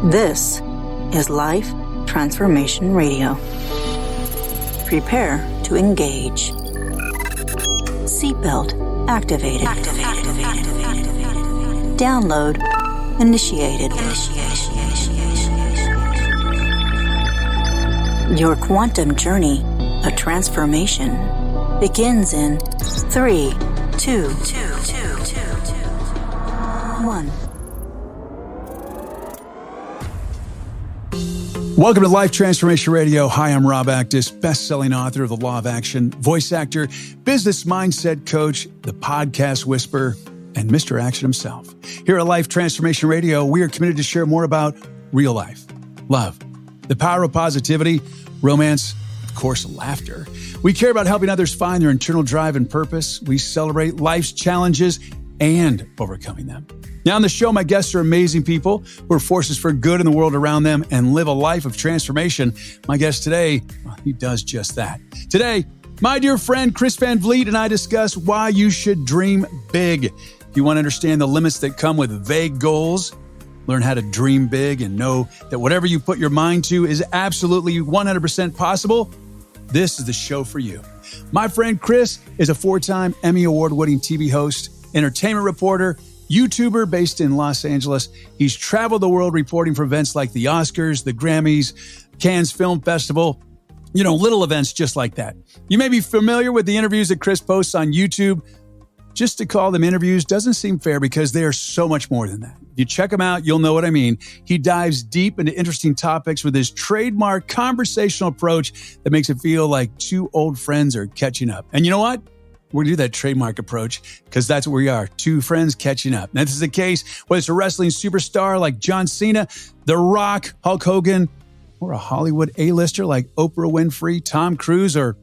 This is Life Transformation Radio. Prepare to engage. Seatbelt activated. Download initiated. Your quantum journey of transformation begins in 3, 2, 1. Welcome to Life Transformation Radio. Hi, I'm Rob Actis, best-selling author of The Law of Action, voice actor, business mindset coach, the podcast whisperer, and Mr. Action himself. Here at Life Transformation Radio, we are committed to share more about real life, love, the power of positivity, romance, of course, laughter. We care about helping others find their internal drive and purpose. We celebrate life's challenges and overcoming them. Now on the show, my guests are amazing people who are forces for good in the world around them and live a life of transformation. My guest today, well, he does just that. Today, my dear friend Chris Van Vliet and I discuss why you should dream big. If you want to understand the limits that come with vague goals, learn how to dream big and know that whatever you put your mind to is absolutely 100% possible, this is the show for you. My friend Chris is a 4-time Emmy Award-winning TV host, entertainment reporter, YouTuber based in Los Angeles. He's traveled the world reporting for events like the Oscars, the Grammys, Cannes Film Festival, little events just like that. You may be familiar with the interviews that Chris posts on YouTube. Just to call them interviews doesn't seem fair because they are so much more than that. If you check them out, you'll know what I mean. He dives deep into interesting topics with his trademark conversational approach that makes it feel like two old friends are catching up. And you know what? We're going to do that trademark approach because that's what we are, two friends catching up. Now, this is the case whether it's a wrestling superstar like John Cena, The Rock, Hulk Hogan, or a Hollywood A-lister like Oprah Winfrey, Tom Cruise, or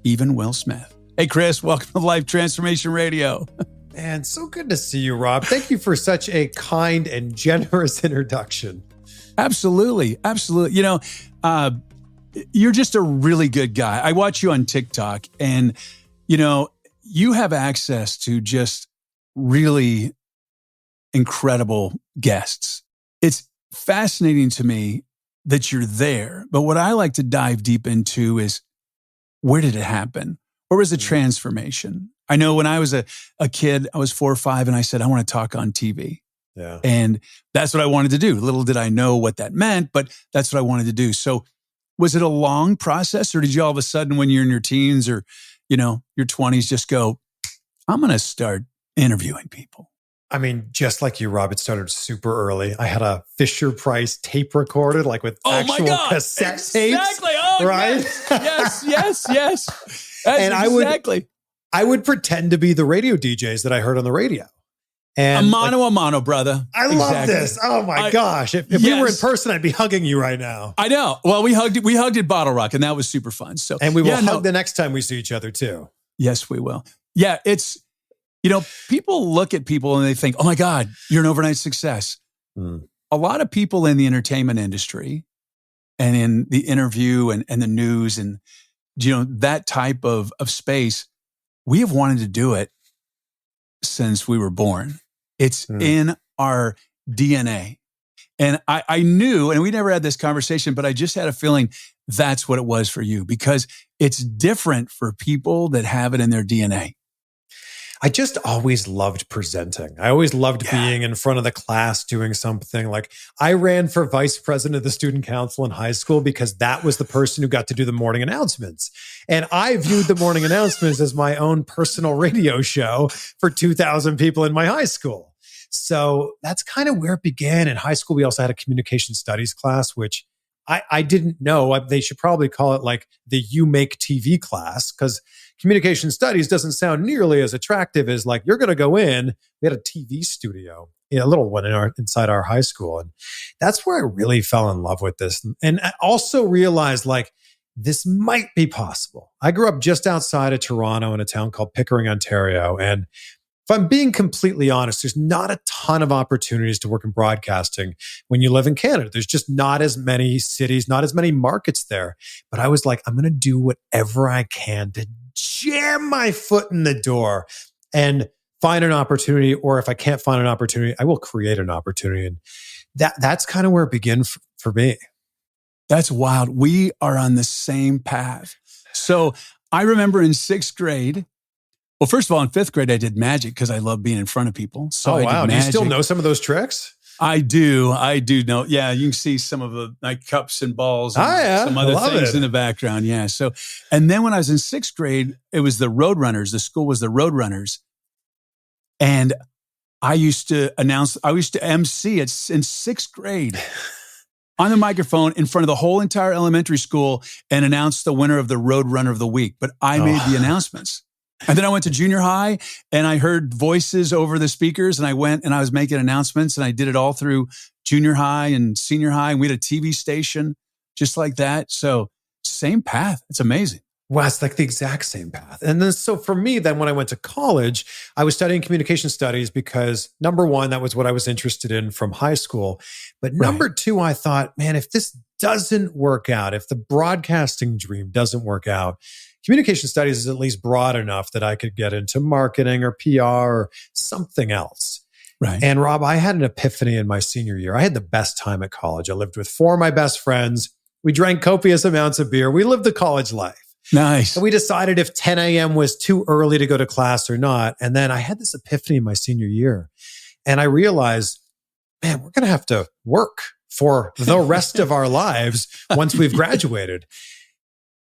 even Will Smith. Hey, Chris, welcome to Life Transformation Radio. Man, so good to see you, Rob. Thank you for such a kind and generous introduction. Absolutely. Absolutely. You're just a really good guy. I watch you on TikTok and you have access to just really incredible guests. It's fascinating to me that you're there. But what I like to dive deep into is, where did it happen? Where was the transformation? I know when I was a kid, I was 4 or 5, and I said, I want to talk on TV. Yeah. And that's what I wanted to do. Little did I know what that meant, but that's what I wanted to do. So was it a long process, or did you all of a sudden, when you're in your teens or your 20s, just go, I'm going to start interviewing people? I mean, just like you, Rob, it started super early. I had a Fisher-Price tape recorder, like with actual cassette tapes. Exactly. Oh, right? Yes. And I would pretend to be the radio DJs that I heard on the radio. And a mano, brother. I love this. Oh my gosh. If we were in person, I'd be hugging you right now. I know. Well, we hugged at Bottle Rock, and that was super fun. So, and we will hug the next time we see each other too. Yes, we will. Yeah, it's, people look at people and they think, oh my God, you're an overnight success. A lot of people in the entertainment industry and in the interview and the news and, that type of space, we have wanted to do it since we were born. It's in our DNA. And I knew, and we never had this conversation, but I just had a feeling that's what it was for you, because it's different for people that have it in their DNA. I just always loved presenting. I always loved being in front of the class doing something. Like, I ran for vice president of the student council in high school because that was the person who got to do the morning announcements. And I viewed the morning announcements as my own personal radio show for 2,000 people in my high school. So that's kind of where it began. In high school, we also had a communication studies class, which I didn't know. They should probably call it like the You Make TV class, because communication studies doesn't sound nearly as attractive as like, you're going to go in. We had a TV studio, a little one inside our high school. And that's where I really fell in love with this. And I also realized like, this might be possible. I grew up just outside of Toronto in a town called Pickering, Ontario. And if I'm being completely honest, there's not a ton of opportunities to work in broadcasting when you live in Canada. There's just not as many cities, not as many markets there. But I was like, I'm going to do whatever I can to jam my foot in the door. And find an opportunity, or if I can't find an opportunity, I will create an opportunity. And that's kind of where it began for me. That's wild. We are on the same path. So I remember in 6th grade, well, first of all, in 5th grade, I did magic because I love being in front of people. So I did magic. Do you still know some of those tricks? I do know. Yeah, you can see some of the like cups and balls and some other things in the background. Yeah. So, and then when I was in 6th grade, it was the Roadrunners. The school was the Roadrunners. And I used to MC in 6th grade on the microphone in front of the whole entire elementary school and announce the winner of the Roadrunner of the week. But I made the announcements. And then I went to junior high and I heard voices over the speakers, and I went and I was making announcements, and I did it all through junior high and senior high. And we had a TV station just like that. So same path. It's amazing. Well, it's like the exact same path. And then, so for me, then when I went to college, I was studying communication studies because number one, that was what I was interested in from high school. But number two, I thought, man, if this doesn't work out, if the broadcasting dream doesn't work out, communication studies is at least broad enough that I could get into marketing or PR or something else. Right. And Rob, I had an epiphany in my senior year. I had the best time at college. I lived with 4 of my best friends. We drank copious amounts of beer. We lived the college life. Nice. And we decided if 10 a.m. was too early to go to class or not. And then I had this epiphany in my senior year. And I realized, man, we're going to have to work for the rest of our lives once we've graduated.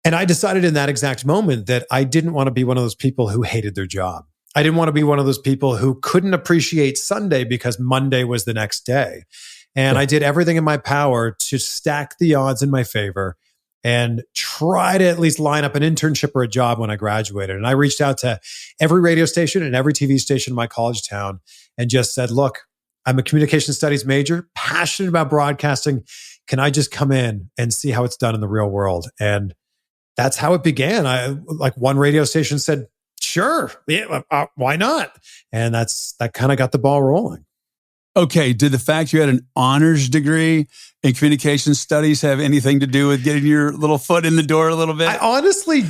And I decided in that exact moment that I didn't want to be one of those people who hated their job. I didn't want to be one of those people who couldn't appreciate Sunday because Monday was the next day. And I did everything in my power to stack the odds in my favor and try to at least line up an internship or a job when I graduated. And I reached out to every radio station and every TV station in my college town and just said, look, I'm a communication studies major, passionate about broadcasting. Can I just come in and see how it's done in the real world? And that's how it began. Like one radio station said, sure, yeah, why not? And that kind of got the ball rolling. Okay. Did the fact you had an honors degree in communication studies have anything to do with getting your little foot in the door a little bit? I honestly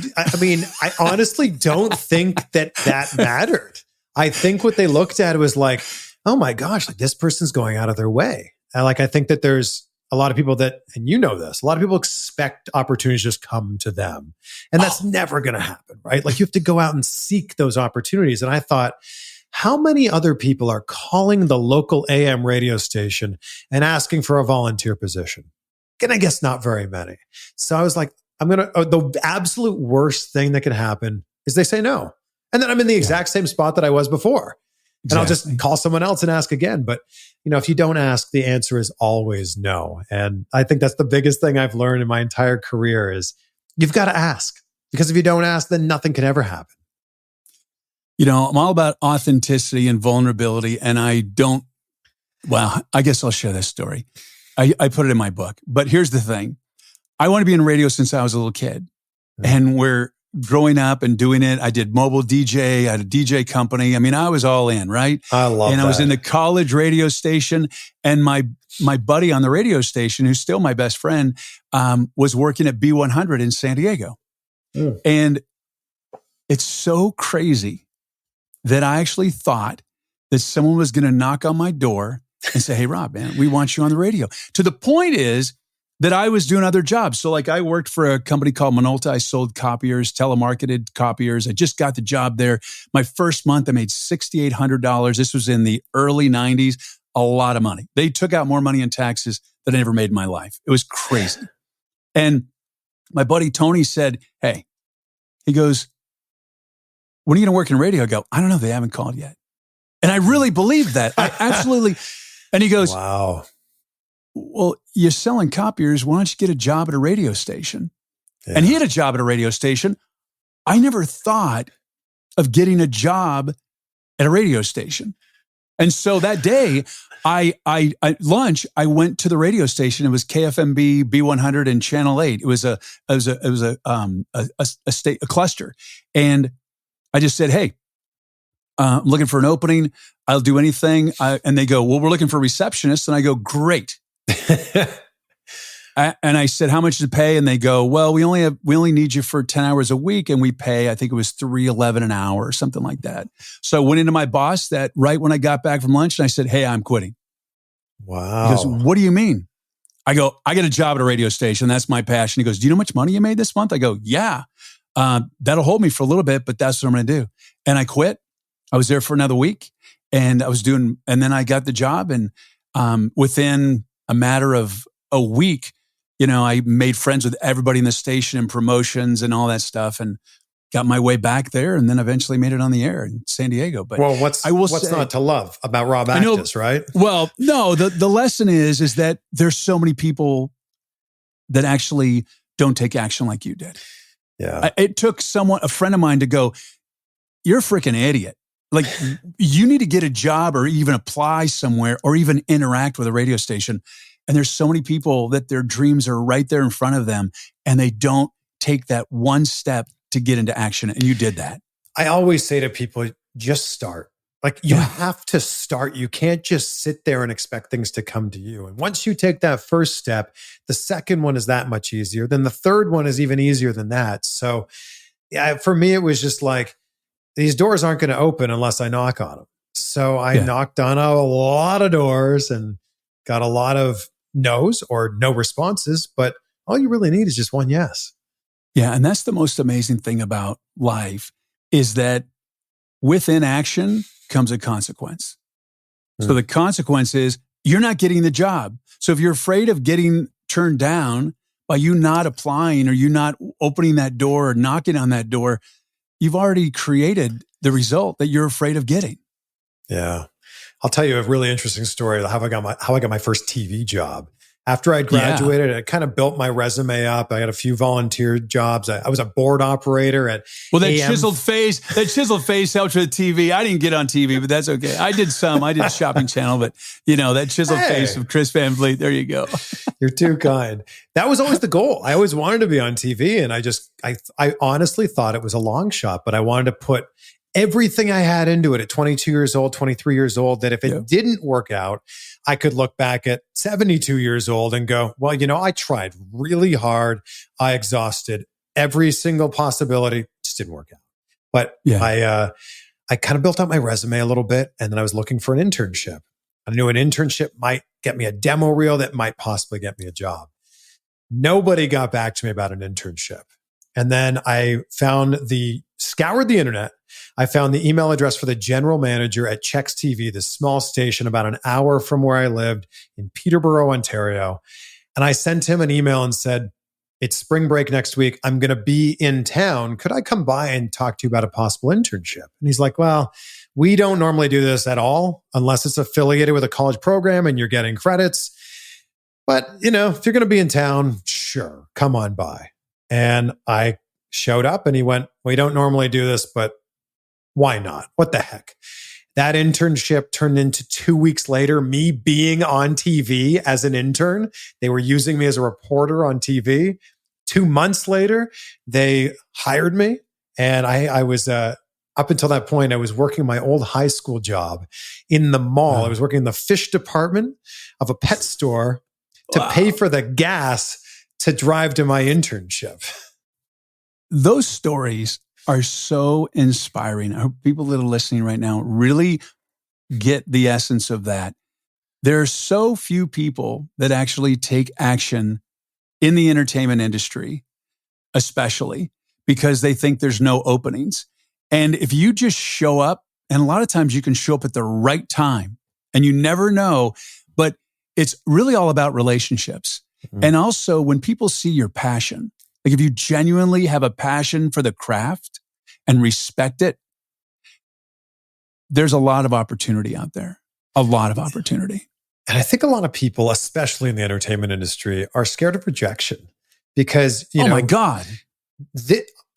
don't think that mattered. I think what they looked at was like, oh my gosh, like this person's going out of their way. And I think that there's a lot of people that, and you know this, a lot of people expect opportunities just come to them. And that's never going to happen, right? Like you have to go out and seek those opportunities. And I thought, how many other people are calling the local AM radio station and asking for a volunteer position? And I guess not very many. So I was like, the absolute worst thing that can happen is they say no. And then I'm in the exact same spot that I was before. And I'll just call someone else and ask again. But, if you don't ask, the answer is always no. And I think that's the biggest thing I've learned in my entire career is you've got to ask. Because if you don't ask, then nothing can ever happen. I'm all about authenticity and vulnerability. And I guess I'll share this story. I put it in my book. But here's the thing. I want to be in radio since I was a little kid. And we're growing up and doing it. I did mobile DJ. I had a DJ company. I mean, I was all in, right? I love And that. I was in the college radio station, and my buddy on the radio station, who's still my best friend, was working at B100 in San Diego. And it's so crazy that I actually thought that someone was going to knock on my door and say, hey, Rob, man, we want you on the radio. To the point is that I was doing other jobs. So like I worked for a company called Minolta. I sold copiers, telemarketed copiers. I just got the job there. My first month, I made $6,800. This was in the early 90s. A lot of money. They took out more money in taxes than I ever made in my life. It was crazy. And my buddy Tony said, hey, he goes, when are you going to work in radio? I go, I don't know. They haven't called yet. And I really believed that. I absolutely. And he goes, wow. Well, you're selling copiers. Why don't you get a job at a radio station? Yeah. And he had a job at a radio station. I never thought of getting a job at a radio station. And so that day, lunch, I went to the radio station. It was KFMB, B100, and Channel 8. It was a cluster. And I just said, hey, I'm looking for an opening. I'll do anything. And they go, well, we're looking for receptionists. And I go, great. And I said, how much does it pay? And they go, well, we only need you for 10 hours a week. And we pay, I think it was $3.11 an hour or something like that. So I went into my boss that right when I got back from lunch and I said, hey, I'm quitting. Wow. He goes, what do you mean? I go, I got a job at a radio station. That's my passion. He goes, do you know how much money you made this month? I go, yeah, that'll hold me for a little bit, but that's what I'm going to do. And I quit. I was there for another week and and then I got the job. And within a matter of a week, I made friends with everybody in the station and promotions and all that stuff and got my way back there and then eventually made it on the air in San Diego. But what's not to love about Rob Actis, right? Well, no, the lesson is that there's so many people that actually don't take action like you did. Yeah. It took a friend of mine to go, you're a freaking idiot. Like you need to get a job or even apply somewhere or even interact with a radio station. And there's so many people that their dreams are right there in front of them and they don't take that one step to get into action. And you did that. I always say to people, just start. Like you have to start. You can't just sit there and expect things to come to you. And once you take that first step, the second one is that much easier. Then the third one is even easier than that. So yeah, for me, it was just like, these doors aren't going to open unless I knock on them. So I knocked on a lot of doors and got a lot of no's or no responses, but all you really need is just one yes. Yeah. And that's the most amazing thing about life is that within action comes a consequence. So the consequence is you're not getting the job. So if you're afraid of getting turned down by you not applying or you not opening that door or knocking on that door, you've already created the result that you're afraid of getting. Yeah. I'll tell you a really interesting story of how I got my first TV job. After I graduated, I kind of built my resume up. I had a few volunteer jobs. I was a board operator at chiseled face helped with TV. I didn't get on TV, but that's okay. I did Shopping Channel, but that chiseled face of Chris Van Vliet. There you go. You're too kind. That was always the goal. I always wanted to be on TV, and I honestly thought it was a long shot, but I wanted to put everything I had into it at 22 years old, 23 years old, that if it didn't work out, I could look back at 72 years old and go, well, I tried really hard. I exhausted every single possibility. Just didn't work out. But I kind of built out my resume a little bit, and then I was looking for an internship. I knew an internship might get me a demo reel that might possibly get me a job. Nobody got back to me about an internship. And then I scoured the internet. I found the email address for the general manager at Chex TV, this small station about an hour from where I lived in Peterborough, Ontario. And I sent him an email and said, it's spring break next week. I'm going to be in town. Could I come by and talk to you about a possible internship? And he's like, well, we don't normally do this at all unless it's affiliated with a college program and you're getting credits. But, if you're going to be in town, sure, come on by. And I showed up and he went, we don't normally do this, but why not? What the heck? That internship turned into 2 weeks later, me being on TV as an intern. They were using me as a reporter on TV. 2 months later, they hired me. And I was, up until that point, I was working my old high school job in the mall. I was working in the fish department of a pet store to pay for the gas to drive to my internship. Those stories are so inspiring. I hope people that are listening right now really get the essence of that. There are so few people that actually take action in the entertainment industry, especially because they think there's no openings. And if you just show up, and a lot of times you can show up at the right time and you never know, but it's really all about relationships. Mm-hmm. And also when people see your passion, like if you genuinely have a passion for the craft and respect it, there's a lot of opportunity out there, a lot of opportunity. And I think a lot of people, especially in the entertainment industry, are scared of rejection because, my God.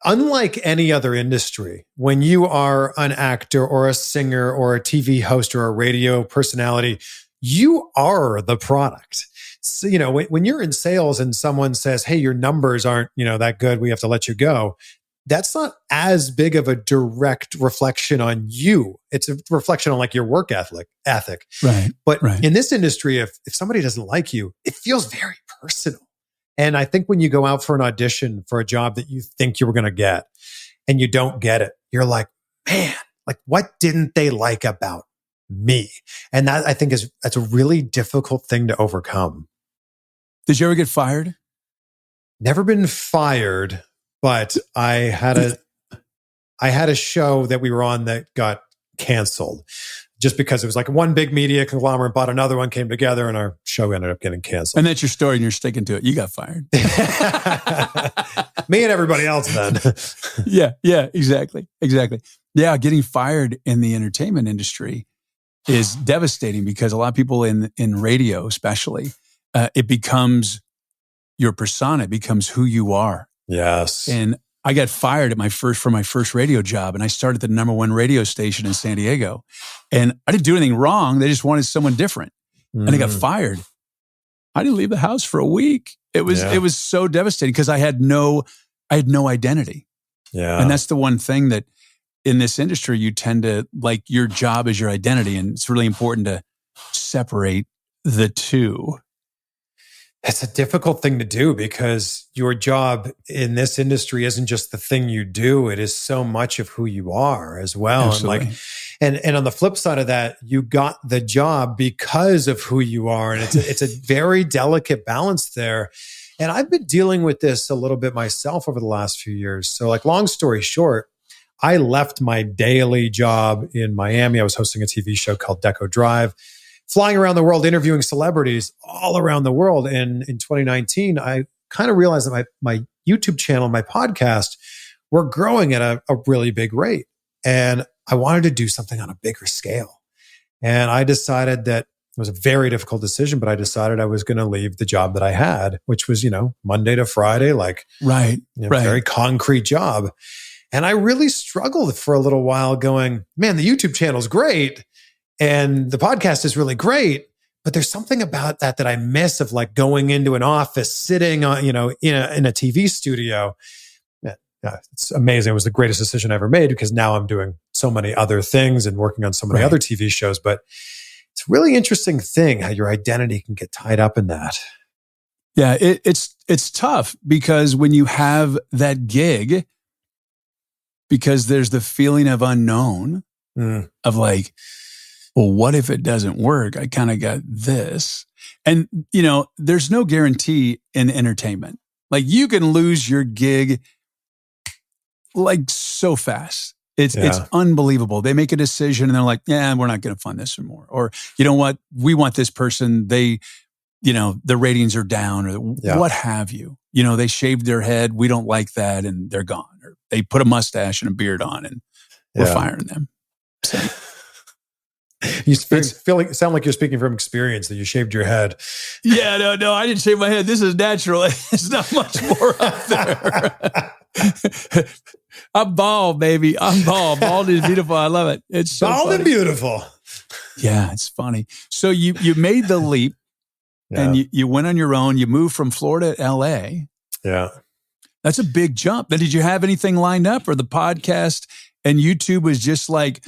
Unlike any other industry, when you are an actor or a singer or a TV host or a radio personality, you are the product. So, when you're in sales and someone says, hey, your numbers aren't, that good, we have to let you go. That's not as big of a direct reflection on you. It's a reflection on like your work ethic. Right. But in this industry, if somebody doesn't like you, it feels very personal. And I think when you go out for an audition for a job that you think you were going to get and you don't get it, you're like, man, like what didn't they like about me? And that I think that's a really difficult thing to overcome. Did you ever get fired? Never been fired, but I had a show that we were on that got canceled just because it was like one big media conglomerate bought another one, came together, and our show ended up getting canceled. And that's your story and you're sticking to it. You got fired. Me and everybody else then. Yeah, exactly. Yeah, getting fired in the entertainment industry is devastating because a lot of people in radio especially, it becomes your persona, it becomes who you are. Yes. And I got fired for my first radio job, and I started the #1 radio station in San Diego. And I didn't do anything wrong. They just wanted someone different. And I got fired. I didn't leave the house for a week. It was so devastating because I had no identity. Yeah. And that's the one thing that in this industry, you tend to like your job is your identity. And it's really important to separate the two. It's a difficult thing to do because your job in this industry isn't just the thing you do. It is so much of who you are as well. Absolutely. And on the flip side of that, you got the job because of who you are. And it's a very delicate balance there. And I've been dealing with this a little bit myself over the last few years. So like long story short, I left my daily job in Miami. I was hosting a TV show called Deco Drive, flying around the world, interviewing celebrities all around the world. And in 2019, I kind of realized that my YouTube channel, my podcast, were growing at a really big rate. And I wanted to do something on a bigger scale. And I decided that it was a very difficult decision, but I decided I was going to leave the job that I had, which was, Monday to Friday, very concrete job. And I really struggled for a little while going, man, the YouTube channel is great. And the podcast is really great, but there's something about that I miss of like going into an office, sitting on, in a TV studio. Yeah, it's amazing. It was the greatest decision I ever made because now I'm doing so many other things and working on so many other TV shows. But it's a really interesting thing how your identity can get tied up in that. Yeah, it's tough because when you have that gig, because there's the feeling of unknown of like, well, what if it doesn't work? I kind of got this. And, there's no guarantee in entertainment. Like you can lose your gig like so fast. It's unbelievable. They make a decision and they're like, yeah, we're not going to fund this anymore. Or, you know what? We want this person. They, the ratings are down or what have you. They shaved their head. We don't like that. And they're gone. Or they put a mustache and a beard on and we're firing them. So. You sound like you're speaking from experience that you shaved your head. Yeah, no, I didn't shave my head. This is natural. It's not much more up there. I'm bald, baby. I'm bald. Bald is beautiful. I love it. It's so bald funny. And beautiful. Yeah, it's funny. So you made the leap and you went on your own. You moved from Florida to LA. Yeah. That's a big jump. Now, did you have anything lined up or the podcast and YouTube was just like,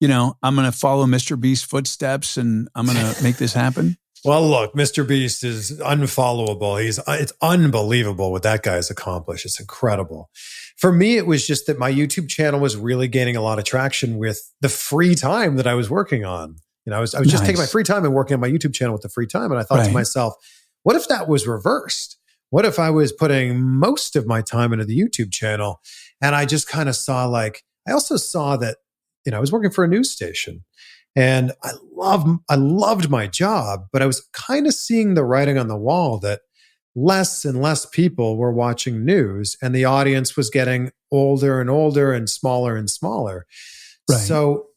I'm going to follow Mr. Beast's footsteps and I'm going to make this happen? Well, look, Mr. Beast is unfollowable. It's unbelievable what that guy's accomplished. It's incredible. For me, it was just that my YouTube channel was really gaining a lot of traction with the free time that I was working on. I was just taking my free time and working on my YouTube channel with the free time. And I thought to myself, what if that was reversed? What if I was putting most of my time into the YouTube channel? And I just kind of saw I also saw that, I was working for a news station and I loved my job, but I was kind of seeing the writing on the wall that less and less people were watching news and the audience was getting older and older and smaller. Right. So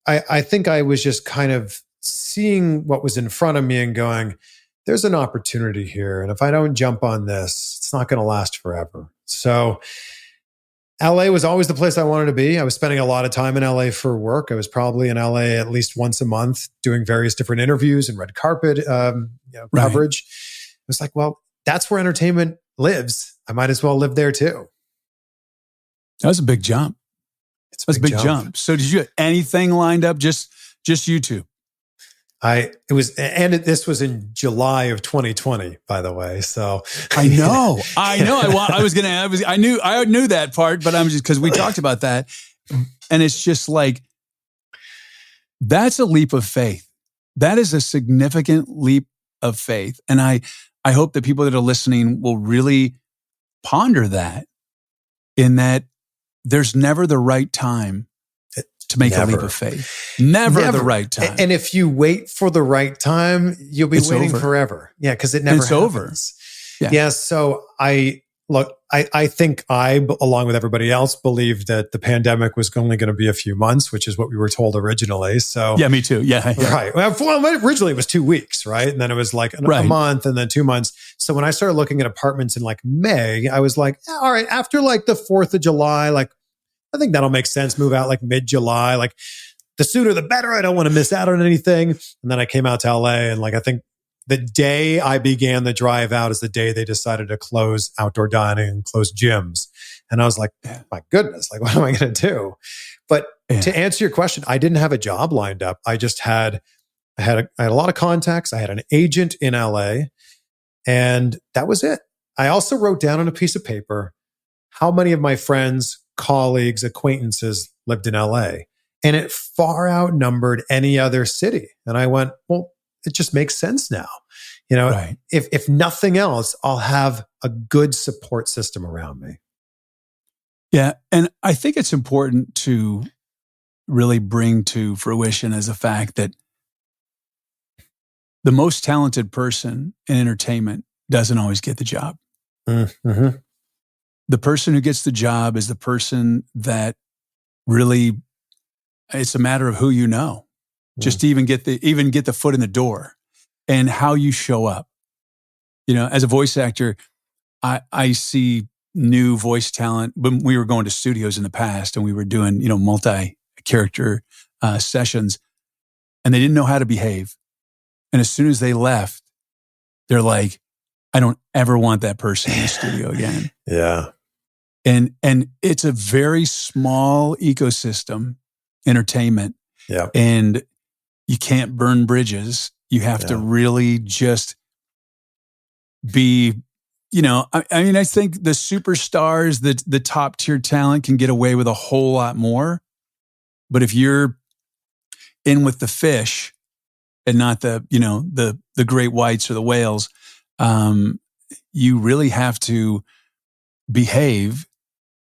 I think I was just kind of seeing what was in front of me and going, there's an opportunity here. And if I don't jump on this, it's not going to last forever. So LA was always the place I wanted to be. I was spending a lot of time in LA for work. I was probably in LA at least once a month doing various different interviews and red carpet coverage. It was like, well, that's where entertainment lives. I might as well live there too. That was a big jump. That's a big jump. So did you have anything lined up? Just YouTube? This was in July of 2020, by the way. So I know. I knew that part, but I'm just, because we talked about that, and it's just like, that's a leap of faith. That is a significant leap of faith. And I hope that people that are listening will really ponder that, in that there's never the right time to make a leap of faith. Never the right time. And if you wait for the right time, you'll be waiting forever. Yeah, because it never happens. Over. Yeah. So I think I, along with everybody else, believed that the pandemic was only going to be a few months, which is what we were told originally. So yeah, me too. Yeah. Right. Well, originally it was 2 weeks, right? And then it was like a month and then 2 months. So when I started looking at apartments in like May, I was like, all right, after like the 4th of July, like, I think that'll make sense. Move out like mid-July. Like, the sooner the better. I don't want to miss out on anything. And then I came out to LA, and like, I think the day I began the drive out is the day they decided to close outdoor dining and close gyms. And I was like, my goodness, like, what am I going to do? But to answer your question, I didn't have a job lined up. I just had a lot of contacts. I had an agent in LA, and that was it. I also wrote down on a piece of paper how many of my friends, colleagues, acquaintances lived in LA, and it far outnumbered any other city. And I went, well, it just makes sense now. You know, if nothing else, I'll have a good support system around me. Yeah. And I think it's important to really bring to fruition as a fact that the most talented person in entertainment doesn't always get the job. Mm-hmm. The person who gets the job is the person that really, it's a matter of who you know. Just to even get the foot in the door, and how you show up. You know, as a voice actor, I see new voice talent. When we were going to studios in the past and we were doing, you know, multi-character sessions, and they didn't know how to behave. And as soon as they left, they're like, I don't ever want that person in the studio again. Yeah. And it's a very small ecosystem, entertainment. Yeah. And you can't burn bridges. You have to really just be, you know, I mean, I think the superstars, the top tier talent can get away with a whole lot more. But if you're in with the fish and not the, you know, the great whites or the whales, you really have to behave.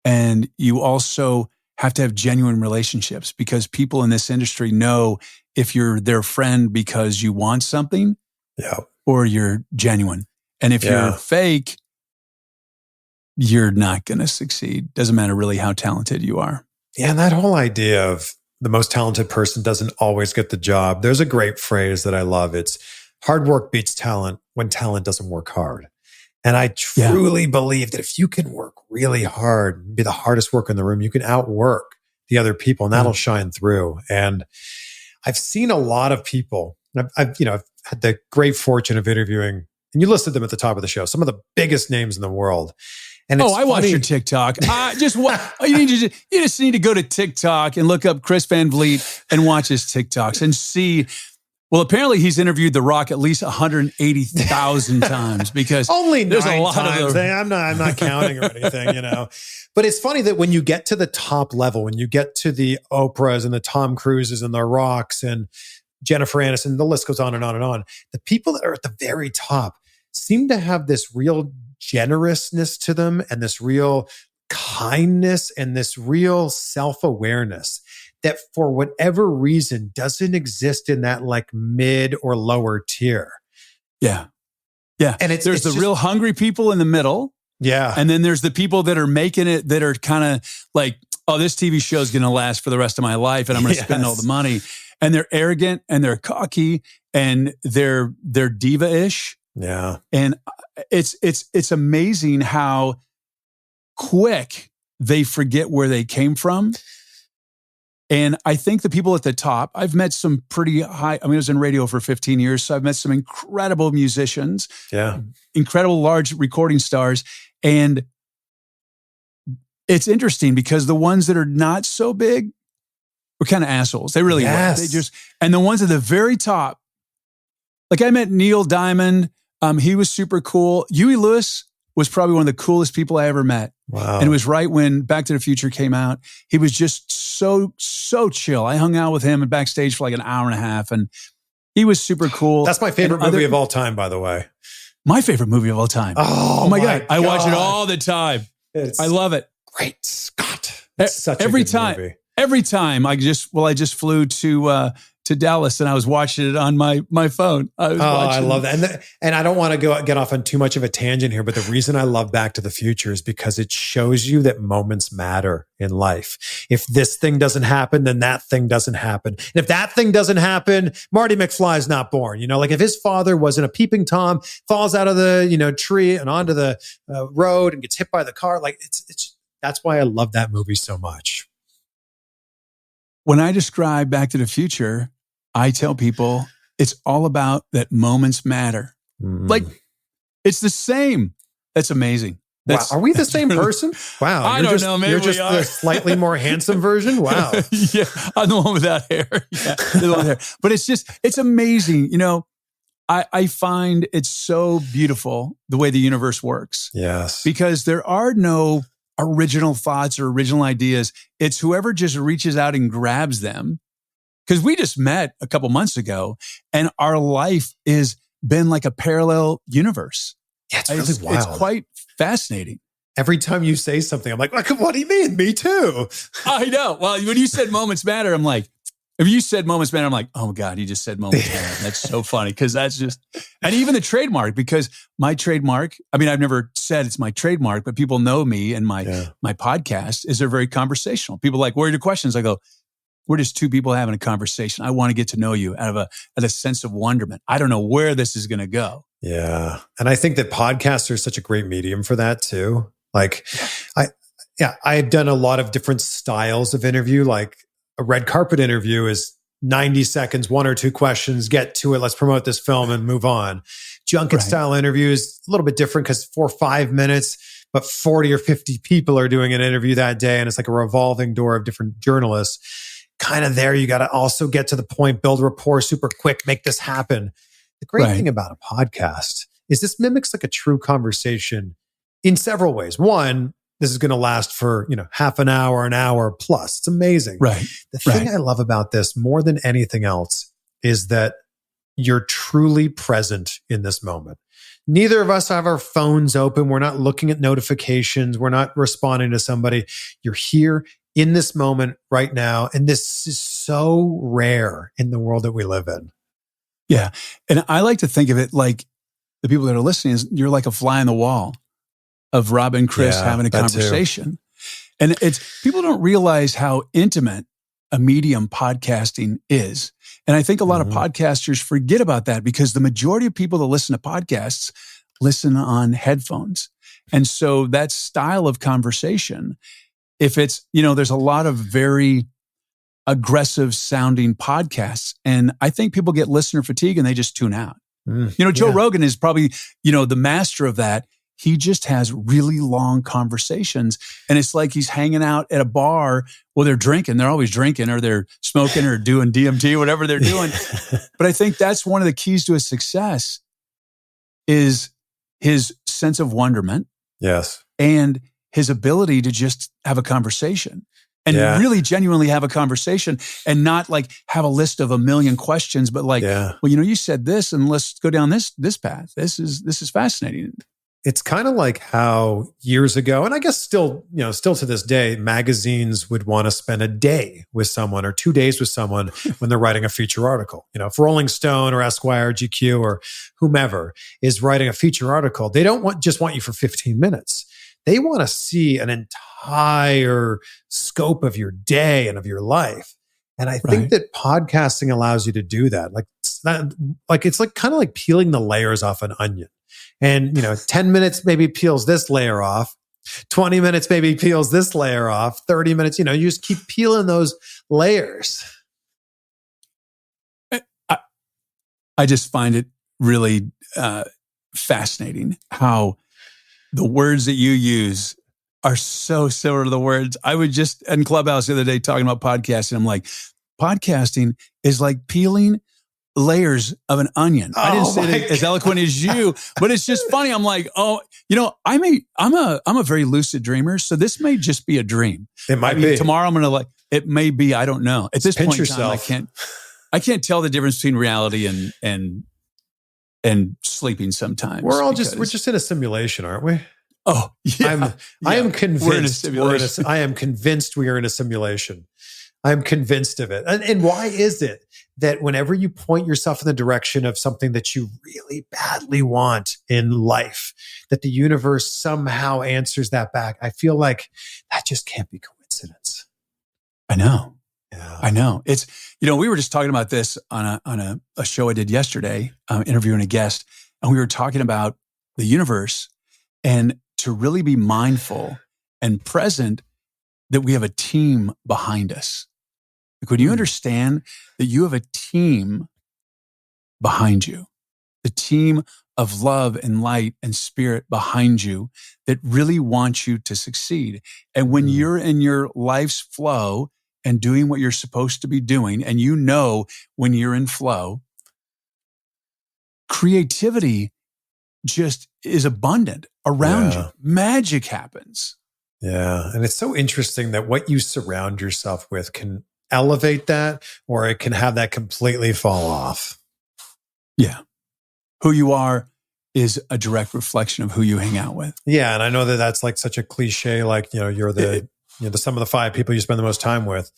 And you also have to have genuine relationships, because people in this industry know if you're their friend because you want something, or you're genuine. And if you're fake, you're not going to succeed. Doesn't matter really how talented you are. Yeah, and that whole idea of the most talented person doesn't always get the job. There's a great phrase that I love. It's hard work beats talent when talent doesn't work hard. And I truly believe that if you can work really hard and be the hardest worker in the room, you can outwork the other people, and that'll shine through. And I've seen a lot of people. I've had the great fortune of interviewing, and you listed them at the top of the show, some of the biggest names in the world. And I watch your TikTok. You just need to go to TikTok and look up Chris Van Vliet and watch his TikToks and see. Well, apparently he's interviewed The Rock at least 180,000 times, because only there's 9 a lot times. of them. I'm not counting or anything, you know. But it's funny that when you get to the top level, when you get to the Oprahs and the Tom Cruises and the Rocks and Jennifer Aniston, the list goes on and on and on. The people that are at the very top seem to have this real generousness to them, and this real kindness, and this real self-awareness that for whatever reason doesn't exist in that like mid or lower tier. Yeah. Yeah. And there's the real hungry people in the middle. Yeah. And then there's the people that are making it, that are kind of like, oh, this TV show is going to last for the rest of my life, and I'm going to spend all the money. And they're arrogant, and they're cocky, and they're diva-ish. Yeah. And it's amazing how quick they forget where they came from. And I think the people at the top, I've met some pretty high, I was in radio for 15 years, so I've met some incredible musicians, incredible large recording stars. And it's interesting because the ones that are not so big were kind of assholes. They really were. They just, and the ones at the very top Like I met Neil Diamond. He was super cool. Huey Lewis was probably one of the coolest people I ever met. Wow. And it was right when Back to the Future came out. He was just so chill. I hung out with him and backstage for like an hour and a half, and he was super cool. That's my favorite movie of all time, by the way. My favorite movie of all time. Oh my God. I watch it all the time. I love it. Great Scott. It's such every a good time. movie. Every time I just flew to Dallas and I was watching it on my phone. I love that. And I don't want to get off on too much of a tangent here, but the reason I love Back to the Future is because it shows you that moments matter in life. If this thing doesn't happen, then that thing doesn't happen. And if that thing doesn't happen, Marty McFly's not born. Like if his father wasn't a peeping Tom, falls out of the tree and onto the road and gets hit by the car, like it's that's why I love that movie so much. When I describe Back to the Future, I tell people it's all about that moments matter. Like it's the same. That's amazing. Wow. Are we the same person? Wow. I don't know. Maybe you're just the slightly more handsome version. Wow. Yeah. I'm the one without hair. Yeah, the one with hair. But it's amazing. I find it's so beautiful the way the universe works. Yes. Because there are no original thoughts or original ideas. It's whoever just reaches out and grabs them. Because we just met a couple months ago and our life has been like a parallel universe. Yeah, it's really wild. It's quite fascinating. Every time you say something, I'm like, what do you mean? Me too. I know. Well, when you said moments matter, I'm like, if you said moments matter, I'm like, oh God, he just said moments matter. That's so funny. Because that's just, and even the trademark, because my trademark, I mean, I've never said it's my trademark, but people know me and my podcast is they're very conversational. People are like, where are your questions? I go, we're just two people having a conversation. I want to get to know you out of a sense of wonderment. I don't know where this is going to go. Yeah. And I think that podcasts are such a great medium for that too. Like I've done a lot of different styles of interview. Like a red carpet interview is 90 seconds, one or two questions, get to it. Let's promote this film and move on. Junket style interview is a little bit different because 4 or 5 minutes, but 40 or 50 people are doing an interview that day. And it's like a revolving door of different journalists. Kind of there, you got to also get to the point, build rapport super quick, make this happen. The great thing about a podcast is this mimics like a true conversation in several ways. One, this is going to last for, half an hour plus. It's amazing. Right. The thing I love about this more than anything else is that you're truly present in this moment. Neither of us have our phones open. We're not looking at notifications. We're not responding to somebody. You're here in this moment right now. And this is so rare in the world that we live in. Yeah. And I like to think of it like the people that are listening is you're like a fly on the wall of Rob and Chris having a conversation. And people don't realize how intimate a medium podcasting is. And I think a lot of podcasters forget about that because the majority of people that listen to podcasts listen on headphones. And so that style of conversation, if it's, there's a lot of very aggressive sounding podcasts. And I think people get listener fatigue and they just tune out. Joe Rogan is probably, the master of that. He just has really long conversations. And it's like he's hanging out at a bar. Well, they're drinking. They're always drinking or they're smoking or doing DMT, whatever they're doing. But I think that's one of the keys to his success is his sense of wonderment. Yes. And his ability to just have a conversation and really genuinely have a conversation and not like have a list of a million questions, but like, well, you said this and let's go down this path. This is fascinating. It's kind of like how years ago, and I guess still to this day, magazines would want to spend a day with someone or 2 days with someone when they're writing a feature article. If Rolling Stone or Esquire or GQ or whomever is writing a feature article, they don't just want you for 15 minutes. They want to see an entire scope of your day and of your life. And I think that podcasting allows you to do that. It's kind of like peeling the layers off an onion. And, 10 minutes maybe peels this layer off, 20 minutes maybe peels this layer off, 30 minutes, you just keep peeling those layers. I just find it really fascinating how the words that you use are so similar to the words. I was just in Clubhouse the other day talking about podcasting. I'm like, podcasting is like peeling layers of an onion. I didn't say it as eloquent as you, but it's just funny. I'm like, I'm a very lucid dreamer, so this may just be a dream. It might be. Tomorrow I'm going to it may be, I don't know. At this Pinch point in time, I can't tell the difference between reality and sleeping sometimes. We're just in a simulation, aren't we? Oh, yeah. I am convinced we're in a simulation. I am convinced we are in a simulation. I am convinced of it. And why is it that whenever you point yourself in the direction of something that you really badly want in life, that the universe somehow answers that back? I feel like that just can't be coincidence. I know. Yeah. I know. It's, we were just talking about this on a show I did yesterday, interviewing a guest, and we were talking about the universe and to really be mindful and present that we have a team behind us. Like when you understand that you have a team behind you, the team of love and light and spirit behind you that really wants you to succeed. And when you're in your life's flow and doing what you're supposed to be doing, and when you're in flow, creativity just is abundant around you. Magic happens. Yeah. And it's so interesting that what you surround yourself with can elevate that, or it can have that completely fall off. Yeah. Who you are is a direct reflection of who you hang out with. Yeah. And I know that that's like such a cliche, like, you're the sum of the 5 people you spend the most time with.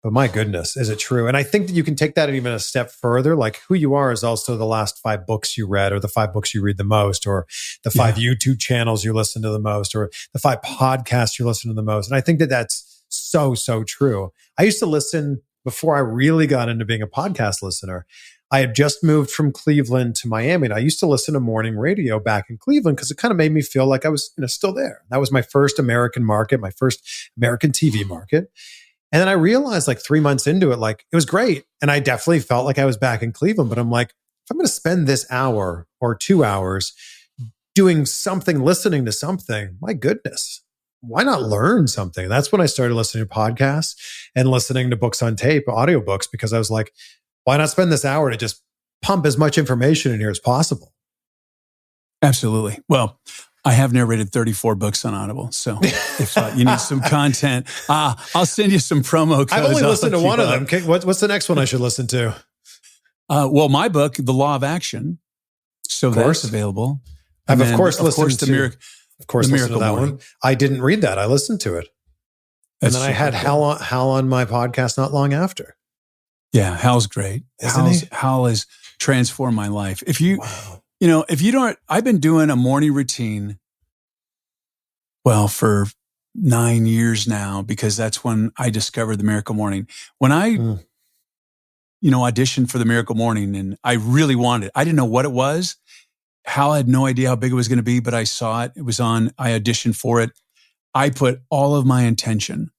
But my goodness, is it true? And I think that you can take that even a step further. Like who you are is also the last 5 books you read, or the 5 books you read the most, or the 5 YouTube channels you listen to the most, or the 5 podcasts you listen to the most. And I think that that's so, so true. I used to listen before I really got into being a podcast listener. I had just moved from Cleveland to Miami, and I used to listen to morning radio back in Cleveland because it kind of made me feel like I was still there. That was my first American market, my first American TV market. And then I realized like 3 months into it, like it was great. And I definitely felt like I was back in Cleveland, but I'm like, if I'm going to spend this hour or 2 hours doing something, listening to something, my goodness, why not learn something? That's when I started listening to podcasts and listening to books on tape, audiobooks, because I was like, why not spend this hour to just pump as much information in here as possible? Absolutely. Well, I have narrated 34 books on Audible. So if you need some content, I'll send you some promo codes. I've only listened to one of them. Okay, what's the next one I should listen to? Well, my book, The Law of Action. So that's available. I've, of course, listened to The Miracle that Morning. one. I didn't read that. I listened to it. And then I had Hal on my podcast not long after. Yeah, Hal's great. Hal has transformed my life. If you don't, I've been doing a morning routine, for 9 years now, because that's when I discovered the Miracle Morning. When I, auditioned for the Miracle Morning, and I really wanted it. I didn't know what it was. Hal had no idea how big it was going to be, but I saw it. It was on, I auditioned for it. I put all of my intention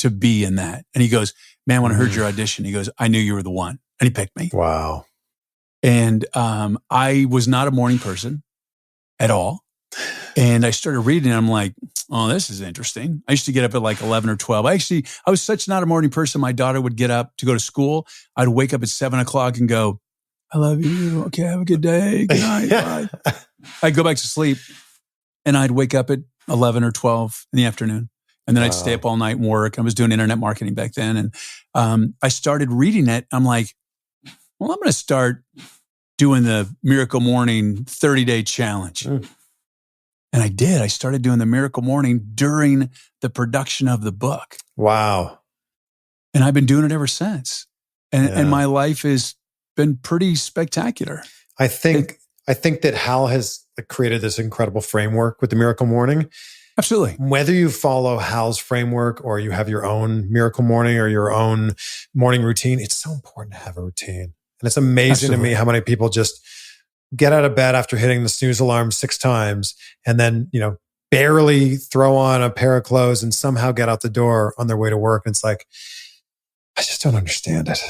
to be in that. And he goes, man, when I heard your audition, he goes, I knew you were the one. And he picked me. Wow. And I was not a morning person at all. And I started reading, and I'm like, oh, this is interesting. I used to get up at like 11 or 12. I was such not a morning person. My daughter would get up to go to school. I'd wake up at 7 o'clock and go, I love you. Okay, have a good day. Good night. Bye. I'd go back to sleep, and I'd wake up at 11 or 12 in the afternoon. And then I'd stay up all night and work. I was doing internet marketing back then. And I started reading it. I'm like, well, I'm going to start doing the Miracle Morning 30-day challenge. And I did. I started doing the Miracle Morning during the production of the book. Wow. And I've been doing it ever since. And my life has been pretty spectacular. I think that Hal has created this incredible framework with the Miracle Morning. Absolutely. Whether you follow Hal's framework or you have your own Miracle Morning or your own morning routine, it's so important to have a routine. And it's amazing to me how many people just get out of bed after hitting the snooze alarm 6 times and then, barely throw on a pair of clothes and somehow get out the door on their way to work. And it's like, I just don't understand it.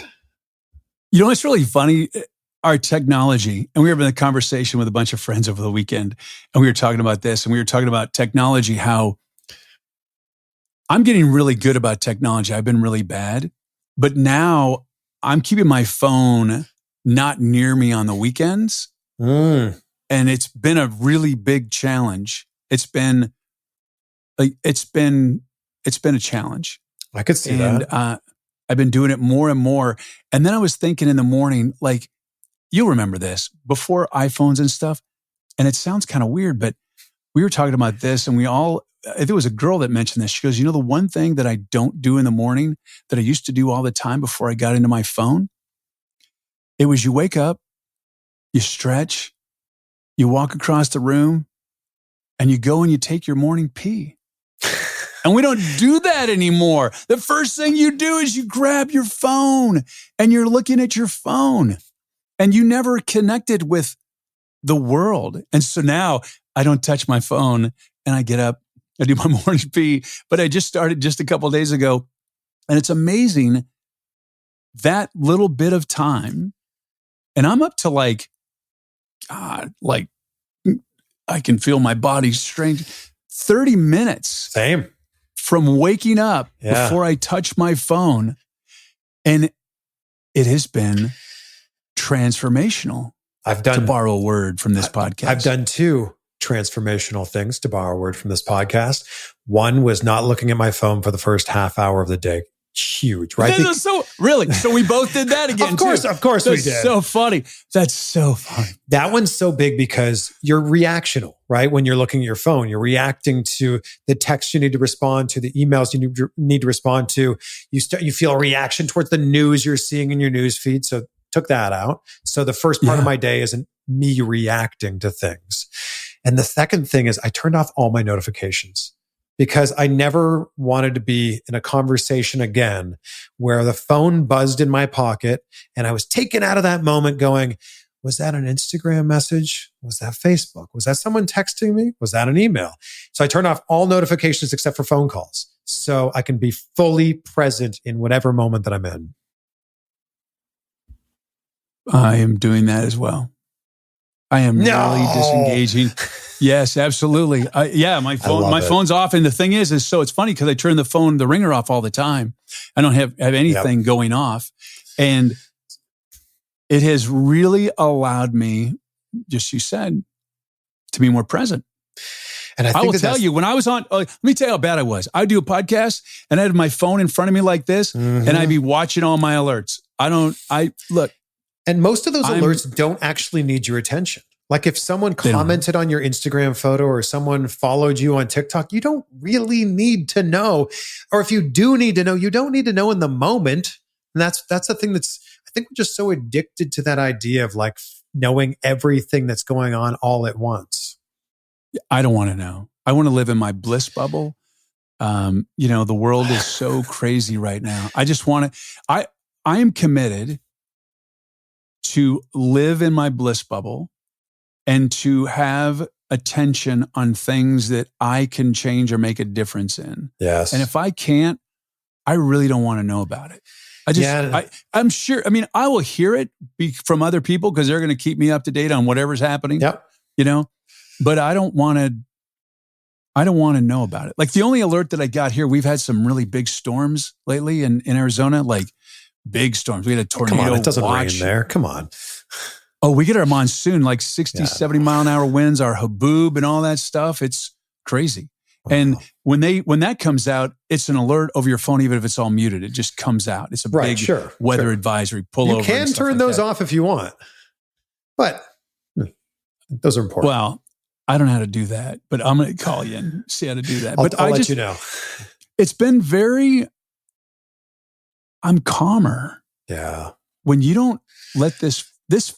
It's really funny. Our technology, and we were having a conversation with a bunch of friends over the weekend, and we were talking about this, and we were talking about technology, how I'm getting really good about technology. I've been really bad, but now I'm keeping my phone not near me on the weekends. And it's been a really big challenge. It's been a challenge. I could see that. I've been doing it more and more. And then I was thinking in the morning, like, you'll remember this, before iPhones and stuff. And it sounds kind of weird, but we were talking about this and I think it was a girl that mentioned this. She goes, the one thing that I don't do in the morning that I used to do all the time before I got into my phone, it was you wake up, you stretch, you walk across the room, and you go and you take your morning pee. And we don't do that anymore. The first thing you do is you grab your phone and you're looking at your phone and you never connected with the world. And so now I don't touch my phone and I get up, I do my morning pee, but I just started just a couple of days ago. And it's amazing that little bit of time. And I'm up to like I can feel my body strained. 30 minutes. Same. From waking up before I touch my phone. And it has been transformational. To borrow a word from this podcast. I've done 2 transformational things, to borrow a word from this podcast. One was not looking at my phone for the first half hour of the day. Huge, right? So we both did that again. Of course we did. So funny. That's so funny. That one's so big because you're reactional, right? When you're looking at your phone, you're reacting to the text you need to respond to, the emails you need to respond to. You feel a reaction towards the news you're seeing in your news feed. So took that out. So the first part of my day isn't me reacting to things. And the second thing is I turned off all my notifications, because I never wanted to be in a conversation again where the phone buzzed in my pocket and I was taken out of that moment going, was that an Instagram message? Was that Facebook? Was that someone texting me? Was that an email? So I turned off all notifications except for phone calls, so I can be fully present in whatever moment that I'm in. I am doing that as well. I am really disengaging. Yes, absolutely. My phone's off. And the thing is so it's funny because I turn the ringer off all the time. I don't have anything going off. And it has really allowed me, just you said, to be more present. And I will tell you, when I was on, let me tell you how bad I was. I do a podcast and I had my phone in front of me like this, and I'd be watching all my alerts. Look. And most of those alerts don't actually need your attention. Like if someone commented on your Instagram photo or someone followed you on TikTok, you don't really need to know. Or if you do need to know, you don't need to know in the moment. And that's the thing I think we're just so addicted to that idea of like knowing everything that's going on all at once. I don't want to know. I want to live in my bliss bubble. The world is so crazy right now. I just want to, I am committed to live in my bliss bubble and to have attention on things that I can change or make a difference in. Yes. And if I can't, I really don't want to know about it. I'm sure, I will hear it from other people because they're going to keep me up to date on whatever's happening. Yep. But I don't want to know about it. Like the only alert that I got here, we've had some really big storms lately in Arizona, like big storms. We had a tornado. Come on, it doesn't rain there. Come on. Oh, we get our monsoon, like 60, 70 mile an hour winds, our haboob and all that stuff. It's crazy. Wow. And when that comes out, it's an alert over your phone, even if it's all muted. It just comes out. It's a big weather advisory. Pull over. You can turn those off if you want, but those are important. Well, I don't know how to do that, but I'm going to call you and see how to do that. I'll let you know. It's been I'm calmer. Yeah. When you don't let this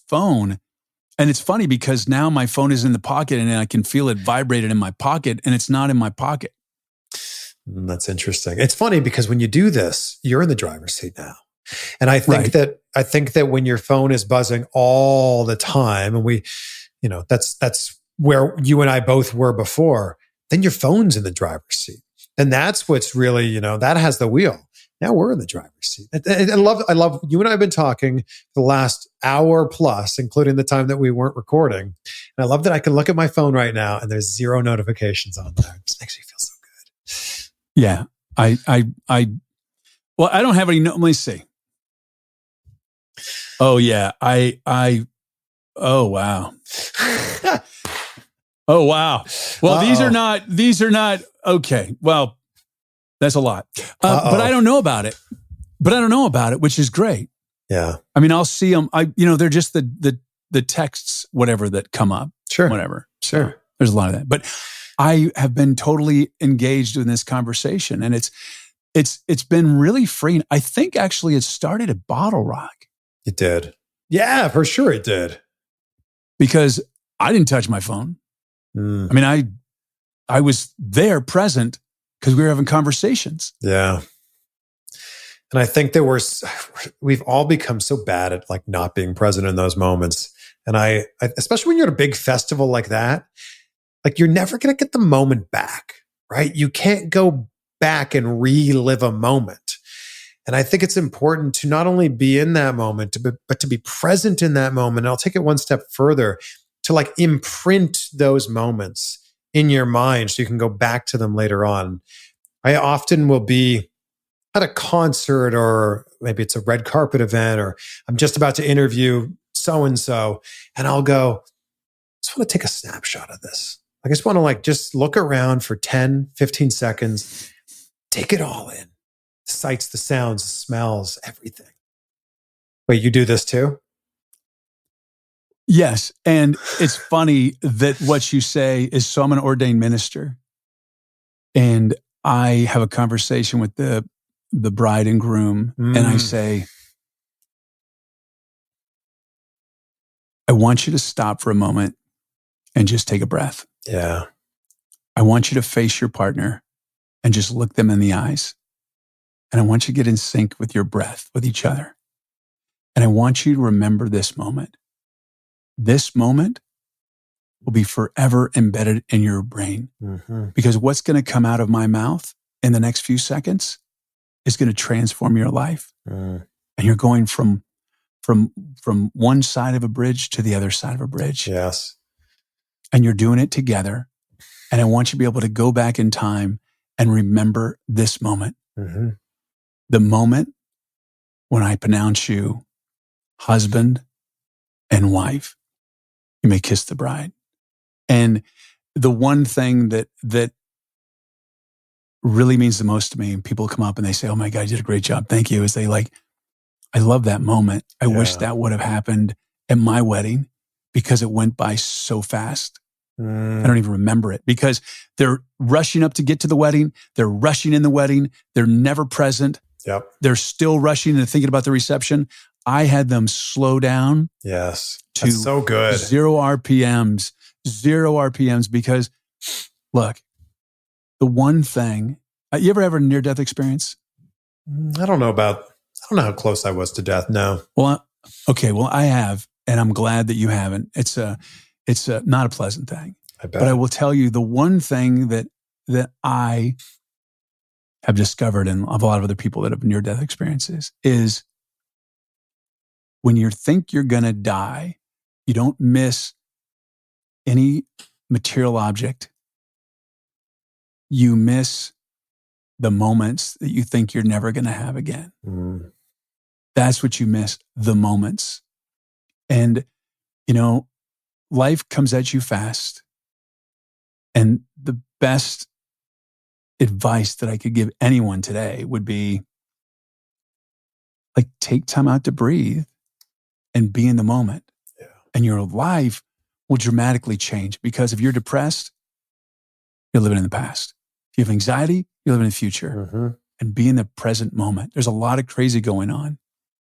phone, and it's funny because now my phone is in the pocket and I can feel it vibrated in my pocket and it's not in my pocket. That's interesting. It's funny because when you do this, you're in the driver's seat now. And I think that when your phone is buzzing all the time, and that's where you and I both were before, then your phone's in the driver's seat. And that's what's really, that has the wheel. Now we're in the driver's seat. I love you and I have been talking for the last hour plus, including the time that we weren't recording. And I love that I can look at my phone right now and there's 0 notifications on there. It just makes me feel so good. Yeah. I don't have any, let me see. Oh yeah. Oh wow. Oh wow. Well, these are not okay. Well, that's a lot. But I don't know about it. Which is great. Yeah. I mean, I'll see them. They're just the texts, whatever, that come up. Sure. Whatever. Sure. So there's a lot of that. But I have been totally engaged in this conversation, and it's been really freeing. I think actually it started at Bottle Rock. It did. Yeah, for sure it did. Because I didn't touch my phone. I mean, I was there present because we were having conversations. Yeah. And I think we've all become so bad at like not being present in those moments. And I especially when you're at a big festival like that, like you're never going to get the moment back, right? You can't go back and relive a moment. And I think it's important to not only be in that moment, but to be present in that moment. And I'll take it one step further to like imprint those moments in your mind so you can go back to them later on. I often will be at a concert, or maybe it's a red carpet event, or I'm just about to interview so-and-so, and I'll go, I just want to take a snapshot of this. I just want to like just look around for 10, 15 seconds, take it all in. The sights, the sounds, the smells, everything. Wait, you do this too? Yes. And it's funny that what you say is, so I'm an ordained minister, and I have a conversation with the bride and groom, and I say, I want you to stop for a moment and just take a breath. Yeah. I want you to face your partner and just look them in the eyes. And I want you to get in sync with your breath, with each other. And I want you to remember this moment. This moment will be forever embedded in your brain, because what's going to come out of my mouth in the next few seconds is going to transform your life. And you're going from one side of a bridge to the other side of a bridge. Yes. And you're doing it together. And I want you to be able to go back in time and remember this moment. The moment when I pronounce you husband and wife. You may kiss the bride. And the one thing that really means the most to me, and people come up and they say, oh my God, you did a great job. Thank you. Is they like, I love that moment. I wish that would have happened at my wedding, because it went by so fast. I don't even remember it, because they're rushing up to get to the wedding. They're rushing in the wedding. They're never present. Yep. They're still rushing and thinking about the reception. I had them slow down. Yes. To That's so good. 0 RPMs, because look, the one thing, you ever have a near-death experience? I don't know how close I was to death. No. Well, okay. Well, I have, and I'm glad that you haven't. It's not a pleasant thing. I bet. But I will tell you, the one thing that I have discovered, and a lot of other people that have near-death experiences, is when you think you're going to die, you don't miss any material object. You miss the moments that you think you're never going to have again. That's what you miss, the moments. And, life comes at you fast. And the best advice that I could give anyone today would be, like, take time out to breathe and be in the moment. Yeah. And your life will dramatically change, because if you're depressed, you're living in the past. If you have anxiety, you're living in the future. And be in the present moment. There's a lot of crazy going on.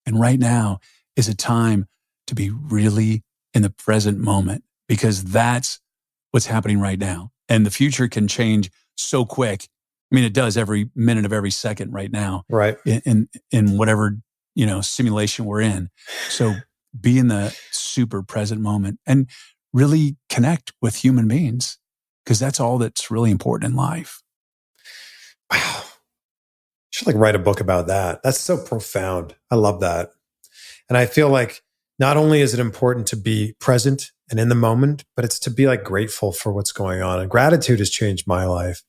And right now is a time to be really in the present moment, because that's what's happening right now. And the future can change so quick. I mean, it does every minute of every second right now. Right. In whatever, simulation we're in. So be in the super present moment and really connect with human beings, because that's all that's really important in life. Wow. You should write a book about that. That's so profound. I love that. And I feel like not only is it important to be present and in the moment, but it's to be grateful for what's going on. And gratitude has changed my life.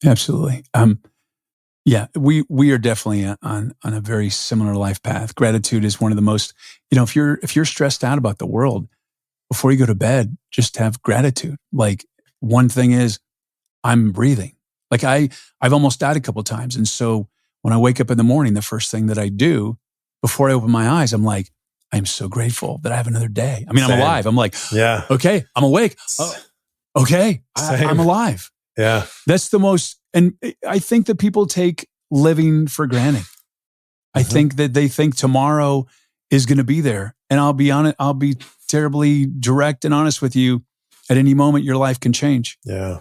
Absolutely. Yeah, we are definitely on a very similar life path. Gratitude is one of the most, if you're stressed out about the world, before you go to bed, just have gratitude. Like, one thing is, I'm breathing. Like I've almost died a couple of times. And so when I wake up in the morning, the first thing that I do before I open my eyes, I'm like, I'm so grateful that I have another day. I mean, Same. I'm alive. I'm like, yeah, okay, I'm awake. Okay, I'm alive. Yeah. That's the most, and I think that people take living for granted. I think that they think tomorrow is going to be there. And I'll be honest, I'll be terribly direct and honest with you. At any moment, your life can change. Yeah.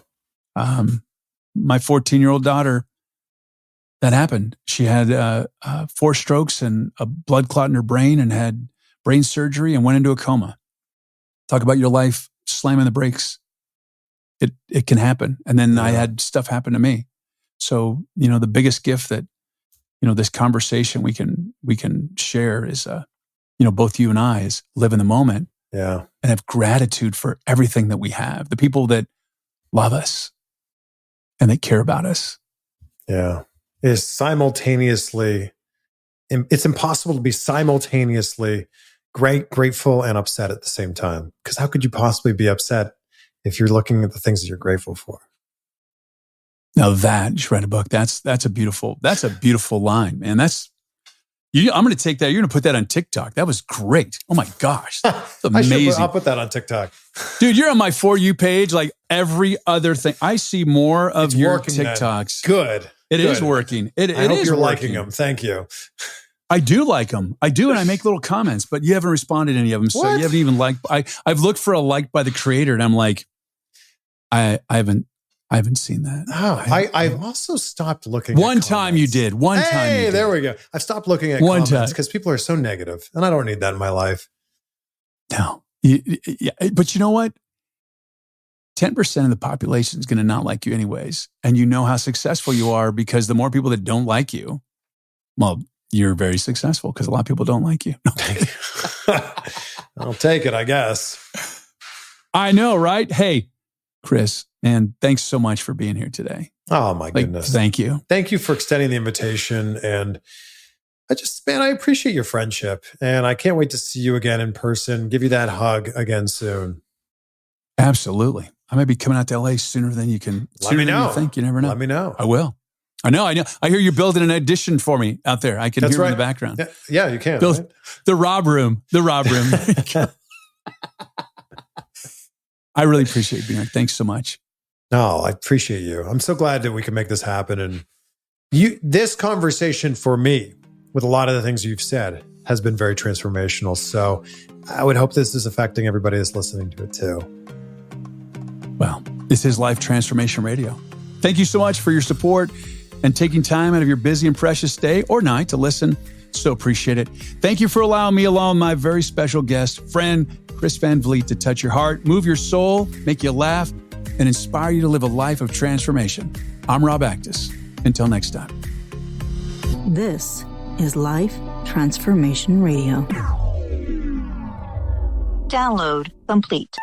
My 14-year-old daughter, that happened. She had 4 strokes and a blood clot in her brain and had brain surgery and went into a coma. Talk about your life slamming the brakes. It can happen. And then I had stuff happen to me. So, the biggest gift that, this conversation we can share is, both you and I, is live in the moment. Yeah. And have gratitude for everything that we have. The people that love us and that care about us. Yeah. It's impossible to be simultaneously grateful and upset at the same time. Because how could you possibly be upset if you're looking at the things that you're grateful for? Now that, you should write a book. That's a beautiful line, man. I'm going to take that. You're going to put that on TikTok. That was great. Oh my gosh. That's amazing. I'll put that on TikTok. Dude, you're on my For You page like every other thing. I see more of your TikToks. Then. Good. It is working. I hope you're working. liking them. Thank you. I do like them. I do, and I make little comments, but you haven't responded to any of them. So you haven't even liked. I've looked for a like by the creator, and I'm like, I haven't seen that. Oh, I've also stopped looking. One time you did. Hey, there we go. I've stopped looking at comments because people are so negative, and I don't need that in my life. No, but you know what? 10% of the population is going to not like you anyways. And you know how successful you are because the more people that don't like you, well, you're very successful because a lot of people don't like you. I'll take it, I guess. I know, right? Hey, Chris, man, thanks so much for being here today. Oh, my goodness. Thank you. Thank you for extending the invitation. And I appreciate your friendship. And I can't wait to see you again in person, give you that hug again soon. Absolutely. I might be coming out to LA sooner than you can. Let me know. You think. You never know. Let me know. I will. I know. I hear you're building an audition for me out there. I can hear it in the background. Yeah, you can. Right? The Rob Room. I really appreciate you being here. Thanks so much. No, I appreciate you. I'm so glad that we can make this happen. And this conversation for me, with a lot of the things you've said, has been very transformational. So I would hope this is affecting everybody that's listening to it too. Well, this is Life Transformation Radio. Thank you so much for your support and taking time out of your busy and precious day or night to listen. So appreciate it. Thank you for allowing me, along my very special guest, friend, Chris Van Vliet, to touch your heart, move your soul, make you laugh, and inspire you to live a life of transformation. I'm Rob Actis. Until next time. This is Life Transformation Radio. Download complete.